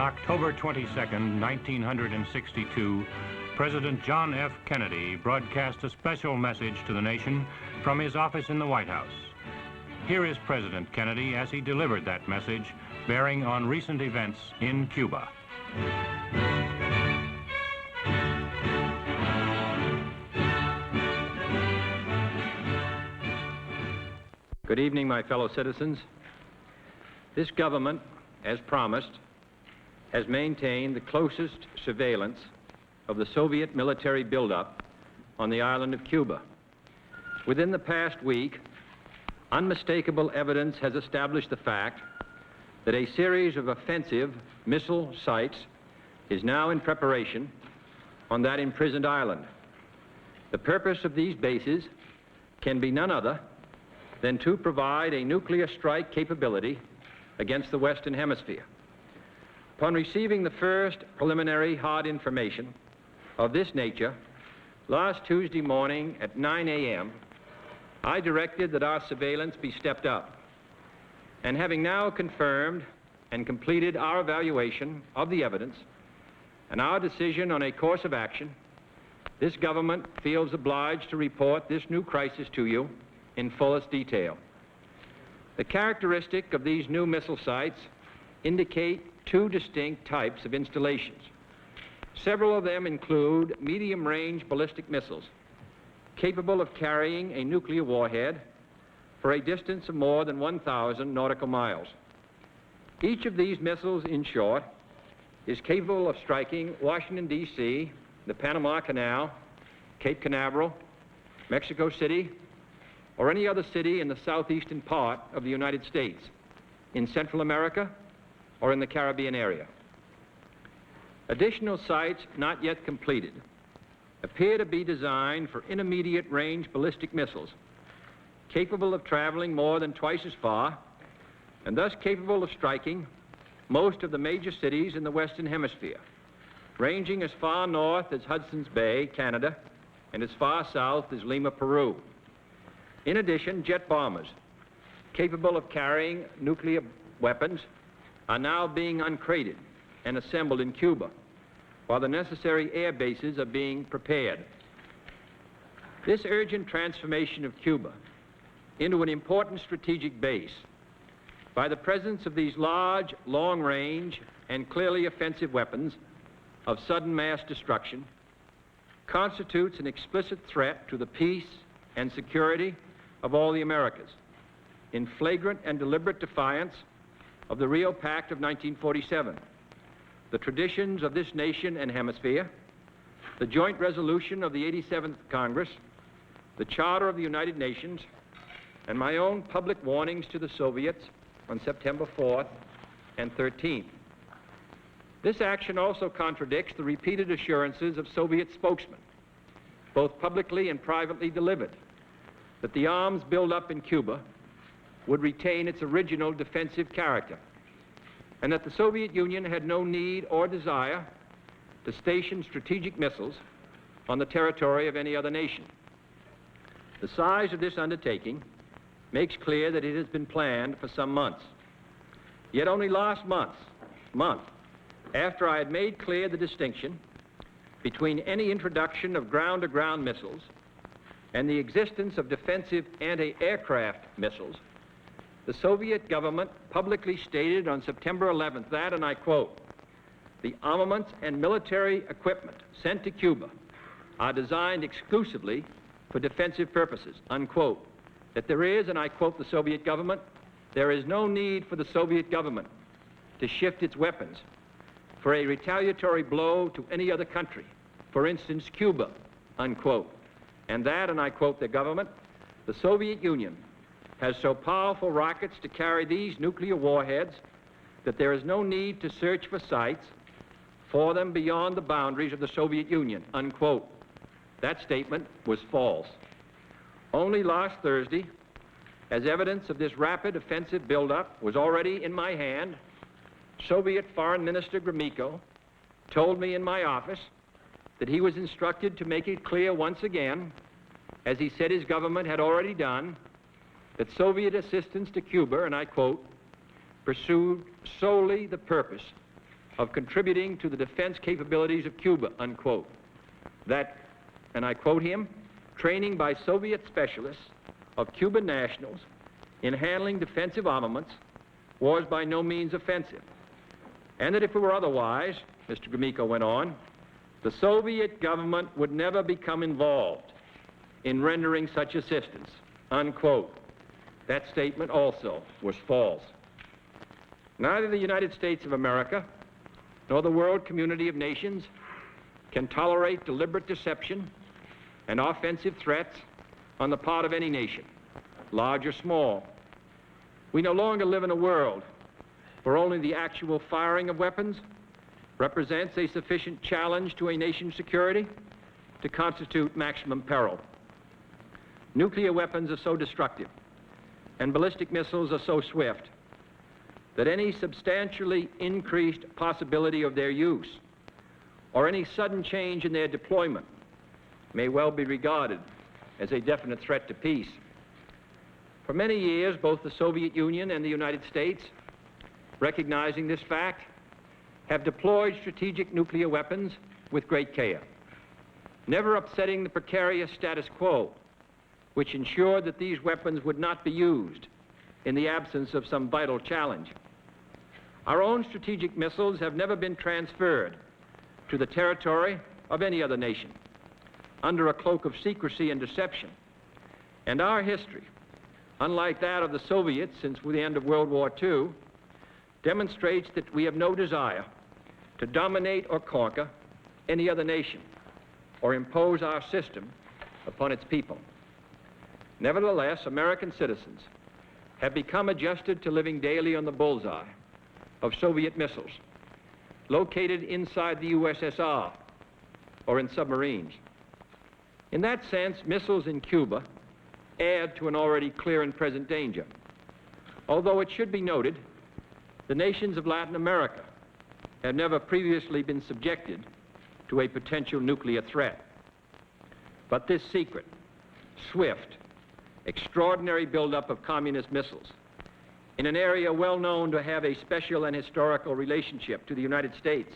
October 22, 1962, President John F. Kennedy broadcast a special message to the nation from his office in the White House. Here is President Kennedy as he delivered that message, bearing on recent events in Cuba. Good evening, my fellow citizens. This government, as promised, has maintained the closest surveillance of the Soviet military buildup on the island of Cuba. Within the past week, unmistakable evidence has established the fact that a series of offensive missile sites is now in preparation on that imprisoned island. The purpose of these bases can be none other than to provide a nuclear strike capability against the Western Hemisphere. Upon receiving the first preliminary hard information of this nature, last Tuesday morning at 9 a.m., I directed that our surveillance be stepped up. And having now confirmed and completed our evaluation of the evidence and our decision on a course of action, this government feels obliged to report this new crisis to you in fullest detail. The characteristic of these new missile sites indicate two distinct types of installations. Several of them include medium-range ballistic missiles capable of carrying a nuclear warhead for a distance of more than 1,000 nautical miles. Each of these missiles, in short, is capable of striking Washington, D.C., the Panama Canal, Cape Canaveral, Mexico City, or any other city in the southeastern part of the United States, in Central America, or in the Caribbean area. Additional sites not yet completed appear to be designed for intermediate range ballistic missiles capable of traveling more than twice as far and thus capable of striking most of the major cities in the Western Hemisphere, ranging as far north as Hudson's Bay, Canada, and as far south as Lima, Peru. In addition, jet bombers capable of carrying nuclear weapons are now being uncrated and assembled in Cuba, while the necessary air bases are being prepared. This urgent transformation of Cuba into an important strategic base by the presence of these large, long-range, and clearly offensive weapons of sudden mass destruction constitutes an explicit threat to the peace and security of all the Americas, in flagrant and deliberate defiance of the Rio Pact of 1947, the traditions of this nation and hemisphere, the joint resolution of the 87th Congress, the Charter of the United Nations, and my own public warnings to the Soviets on September 4th and 13th. This action also contradicts the repeated assurances of Soviet spokesmen, both publicly and privately delivered, that the arms buildup in Cuba would retain its original defensive character, and that the Soviet Union had no need or desire to station strategic missiles on the territory of any other nation. The size of this undertaking makes clear that it has been planned for some months. Yet only last month, after I had made clear the distinction between any introduction of ground-to-ground missiles and the existence of defensive anti-aircraft missiles, the Soviet government publicly stated on September 11th that, and I quote, "The armaments and military equipment sent to Cuba are designed exclusively for defensive purposes," unquote. That there is, and I quote the Soviet government, "there is no need for the Soviet government to shift its weapons for a retaliatory blow to any other country, for instance, Cuba," unquote. And that, and I quote the government, "the Soviet Union has so powerful rockets to carry these nuclear warheads that there is no need to search for sites for them beyond the boundaries of the Soviet Union," unquote. That statement was false. Only last Thursday, as evidence of this rapid offensive buildup was already in my hand, Soviet Foreign Minister Gromyko told me in my office that he was instructed to make it clear once again, as he said his government had already done, that Soviet assistance to Cuba, and I quote, "pursued solely the purpose of contributing to the defense capabilities of Cuba, unquote. That, and I quote him, training by Soviet specialists of Cuban nationals in handling defensive armaments was by no means offensive. And that if it were otherwise, Mr. Gromyko went on, the Soviet government would never become involved in rendering such assistance, unquote. That statement also was false. Neither the United States of America nor the world community of nations can tolerate deliberate deception and offensive threats on the part of any nation, large or small. We no longer live in a world where only the actual firing of weapons represents a sufficient challenge to a nation's security to constitute maximum peril. Nuclear weapons are so destructive and ballistic missiles are so swift that any substantially increased possibility of their use or any sudden change in their deployment may well be regarded as a definite threat to peace. For many years, both the Soviet Union and the United States, recognizing this fact, have deployed strategic nuclear weapons with great care, never upsetting the precarious status quo, which ensured that these weapons would not be used in the absence of some vital challenge. Our own strategic missiles have never been transferred to the territory of any other nation under a cloak of secrecy and deception. And our history, unlike that of the Soviets since the end of World War II, demonstrates that we have no desire to dominate or conquer any other nation or impose our system upon its people. Nevertheless, American citizens have become adjusted to living daily on the bullseye of Soviet missiles located inside the U.S.S.R. or in submarines. In that sense, missiles in Cuba add to an already clear and present danger. Although it should be noted, the nations of Latin America have never previously been subjected to a potential nuclear threat. But this secret, swift, extraordinary buildup of communist missiles in an area well known to have a special and historical relationship to the United States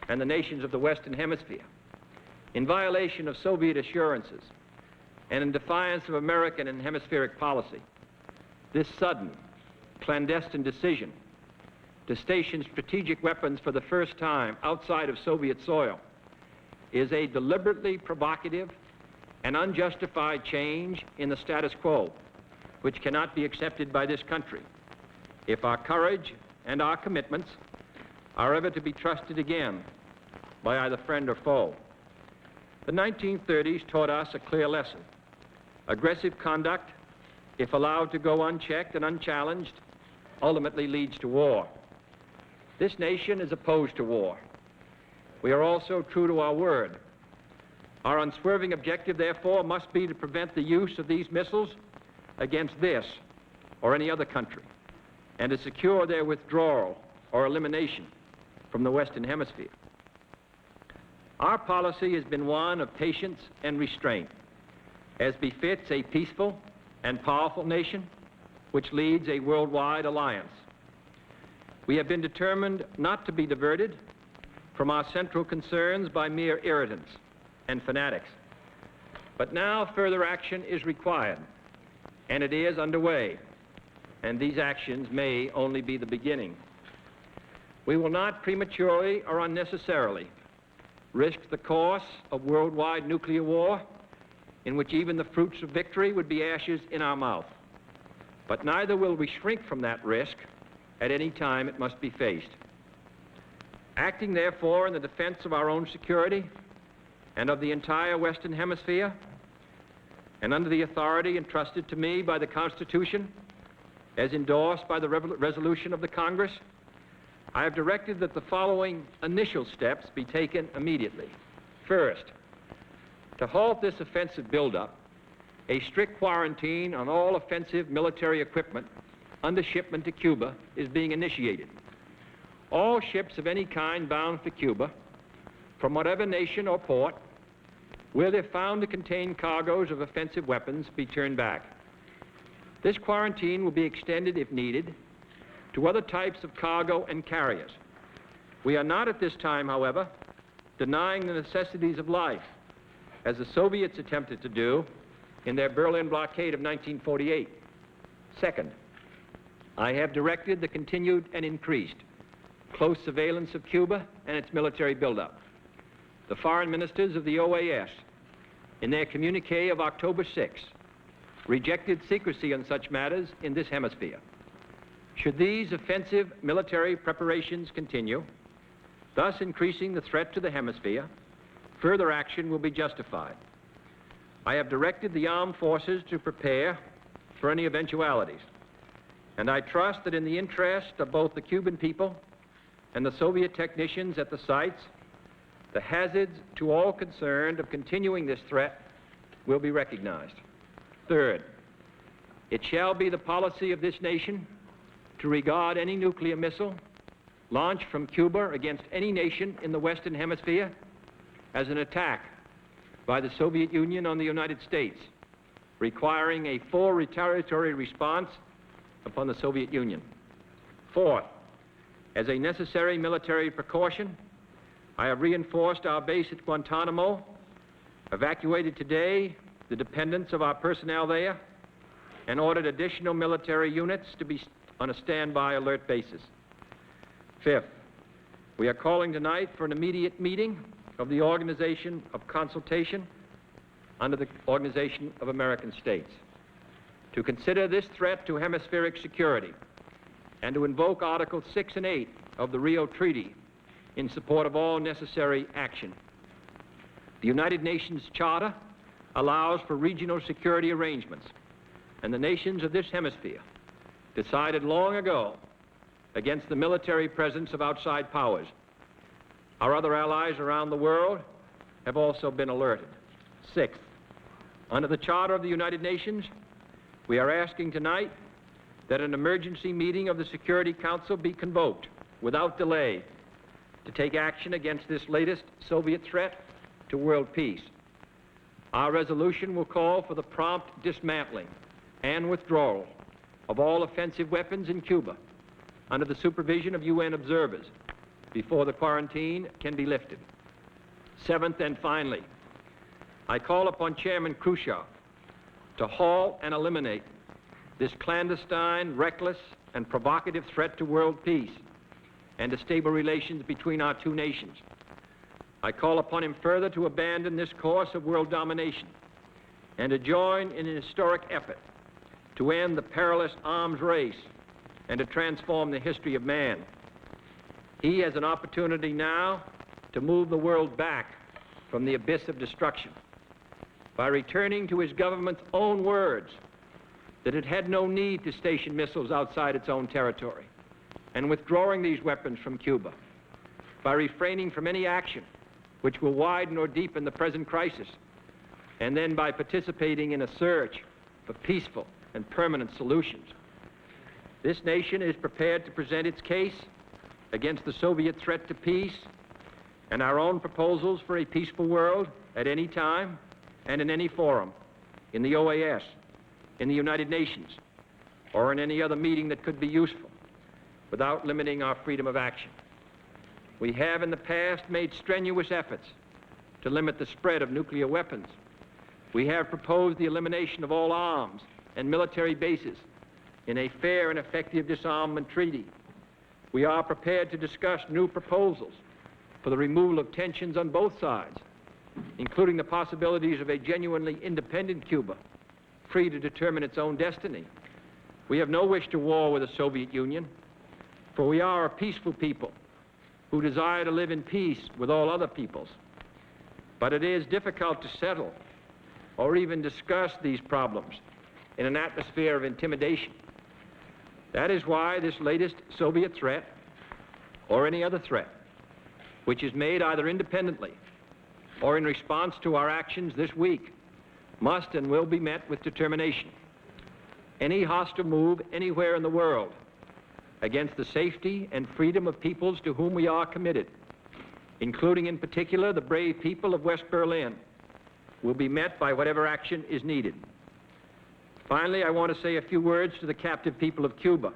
and the nations of the Western Hemisphere, in violation of Soviet assurances and in defiance of American and hemispheric policy, this sudden, clandestine decision to station strategic weapons for the first time outside of Soviet soil is a deliberately provocative and unjustified change in the status quo, which cannot be accepted by this country if our courage and our commitments are ever to be trusted again by either friend or foe. The 1930s taught us a clear lesson. Aggressive conduct, if allowed to go unchecked and unchallenged, ultimately leads to war. This nation is opposed to war. We are also true to our word. Our unswerving objective, therefore, must be to prevent the use of these missiles against this or any other country, and to secure their withdrawal or elimination from the Western Hemisphere. Our policy has been one of patience and restraint, as befits a peaceful and powerful nation which leads a worldwide alliance. We have been determined not to be diverted from our central concerns by mere irritants and fanatics. But now further action is required, and it is underway, and these actions may only be the beginning. We will not prematurely or unnecessarily risk the course of worldwide nuclear war, in which even the fruits of victory would be ashes in our mouth. But neither will we shrink from that risk at any time it must be faced. Acting, therefore, in the defense of our own security and of the entire Western Hemisphere, and under the authority entrusted to me by the Constitution, as endorsed by the resolution of the Congress, I have directed that the following initial steps be taken immediately. First, to halt this offensive buildup, a strict quarantine on all offensive military equipment under shipment to Cuba is being initiated. All ships of any kind bound for Cuba, from whatever nation or port, will, if found to contain cargoes of offensive weapons, be turned back. This quarantine will be extended, if needed, to other types of cargo and carriers, We are not at this time, however, denying the necessities of life, as the Soviets attempted to do in their Berlin blockade of 1948. Second, I have directed the continued and increased close surveillance of Cuba and its military buildup. The foreign ministers of the OAS, in their communique of October 6, rejected secrecy on such matters in this hemisphere. Should these offensive military preparations continue, thus increasing the threat to the hemisphere, further action will be justified. I have directed the armed forces to prepare for any eventualities, and I trust that in the interest of both the Cuban people and the Soviet technicians at the sites, the hazards to all concerned of continuing this threat will be recognized. Third, it shall be the policy of this nation to regard any nuclear missile launched from Cuba against any nation in the Western Hemisphere as an attack by the Soviet Union on the United States, requiring a full retaliatory response upon the Soviet Union. Fourth, as a necessary military precaution, I have reinforced our base at Guantanamo, evacuated today the dependents of our personnel there, and ordered additional military units to be on a standby alert basis. Fifth, we are calling tonight for an immediate meeting of the Organization of Consultation under the Organization of American States to consider this threat to hemispheric security and to invoke Articles 6 and 8 of the Rio Treaty in support of all necessary action. The United Nations Charter allows for regional security arrangements, and the nations of this hemisphere decided long ago against the military presence of outside powers. Our other allies around the world have also been alerted. Sixth, under the Charter of the United Nations, we are asking tonight that an emergency meeting of the Security Council be convoked without delay to take action against this latest Soviet threat to world peace. Our resolution will call for the prompt dismantling and withdrawal of all offensive weapons in Cuba under the supervision of UN observers before the quarantine can be lifted. Seventh and finally, I call upon Chairman Khrushchev to halt and eliminate this clandestine, reckless, and provocative threat to world peace and to stable relations between our two nations. I call upon him further to abandon this course of world domination and to join in an historic effort to end the perilous arms race and to transform the history of man. He has an opportunity now to move the world back from the abyss of destruction by returning to his government's own words that it had no need to station missiles outside its own territory, and withdrawing these weapons from Cuba, by refraining from any action which will widen or deepen the present crisis, and then by participating in a search for peaceful and permanent solutions. This nation is prepared to present its case against the Soviet threat to peace and our own proposals for a peaceful world at any time and in any forum, in the OAS, in the United Nations, or in any other meeting that could be useful, without limiting our freedom of action. We have in the past made strenuous efforts to limit the spread of nuclear weapons. We have proposed the elimination of all arms and military bases in a fair and effective disarmament treaty. We are prepared to discuss new proposals for the removal of tensions on both sides, including the possibilities of a genuinely independent Cuba, free to determine its own destiny. We have no wish to war with the Soviet Union, for we are a peaceful people who desire to live in peace with all other peoples. But it is difficult to settle or even discuss these problems in an atmosphere of intimidation. That is why this latest Soviet threat, or any other threat, which is made either independently or in response to our actions this week, must and will be met with determination. Any hostile move anywhere in the world against the safety and freedom of peoples to whom we are committed, including in particular the brave people of West Berlin, will be met by whatever action is needed. Finally, I want to say a few words to the captive people of Cuba,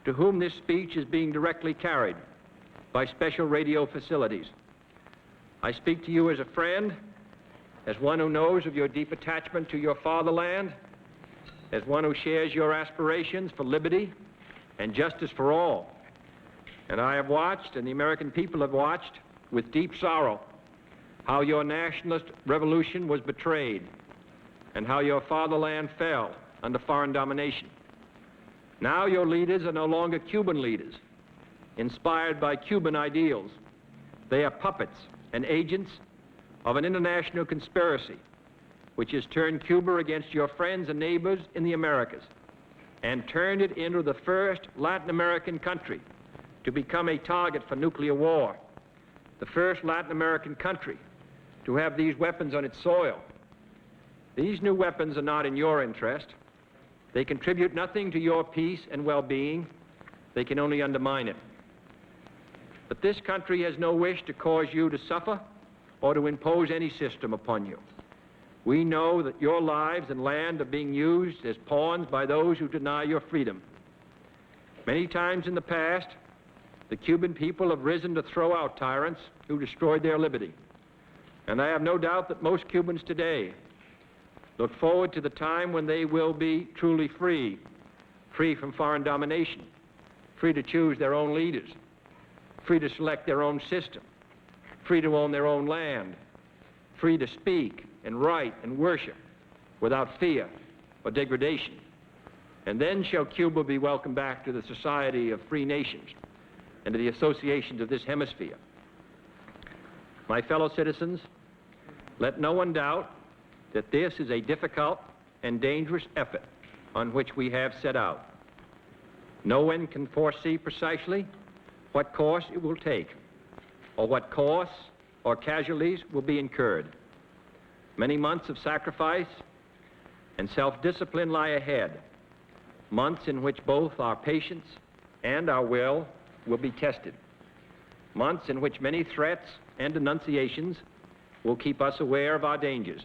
to whom this speech is being directly carried by special radio facilities. I speak to you as a friend, as one who knows of your deep attachment to your fatherland, as one who shares your aspirations for liberty and justice for all. And I have watched, and the American people have watched, with deep sorrow, how your nationalist revolution was betrayed and how your fatherland fell under foreign domination. Now your leaders are no longer Cuban leaders, inspired by Cuban ideals. They are puppets and agents of an international conspiracy which has turned Cuba against your friends and neighbors in the Americas and turned it into the first Latin American country to become a target for nuclear war, the first Latin American country to have these weapons on its soil. These new weapons are not in your interest. They contribute nothing to your peace and well-being. They can only undermine it. But this country has no wish to cause you to suffer or to impose any system upon you. We know that your lives and land are being used as pawns by those who deny your freedom. Many times in the past, the Cuban people have risen to throw out tyrants who destroyed their liberty. And I have no doubt that most Cubans today look forward to the time when they will be truly free, free from foreign domination, free to choose their own leaders, free to select their own system, free to own their own land, free to speak and write and worship without fear or degradation. And then shall Cuba be welcomed back to the society of free nations and to the associations of this hemisphere. My fellow citizens, let no one doubt that this is a difficult and dangerous effort on which we have set out. No one can foresee precisely what course it will take, or what costs or casualties will be incurred. Many months of sacrifice and self-discipline lie ahead, months in which both our patience and our will be tested, months in which many threats and denunciations will keep us aware of our dangers.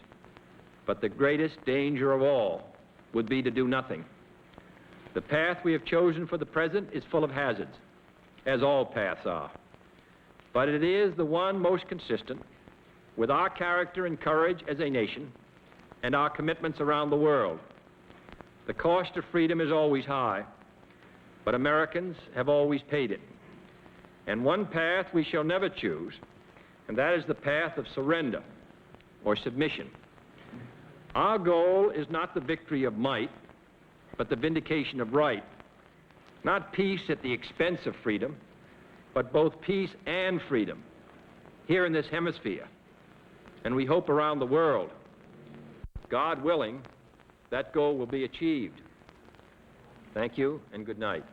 But the greatest danger of all would be to do nothing. The path we have chosen for the present is full of hazards, as all paths are. But it is the one most consistent with our character and courage as a nation and our commitments around the world. The cost of freedom is always high, but Americans have always paid it. And one path we shall never choose, and that is the path of surrender or submission. Our goal is not the victory of might, but the vindication of right. Not peace at the expense of freedom, but both peace and freedom here in this hemisphere, and we hope around the world. God willing, that goal will be achieved. Thank you and good night.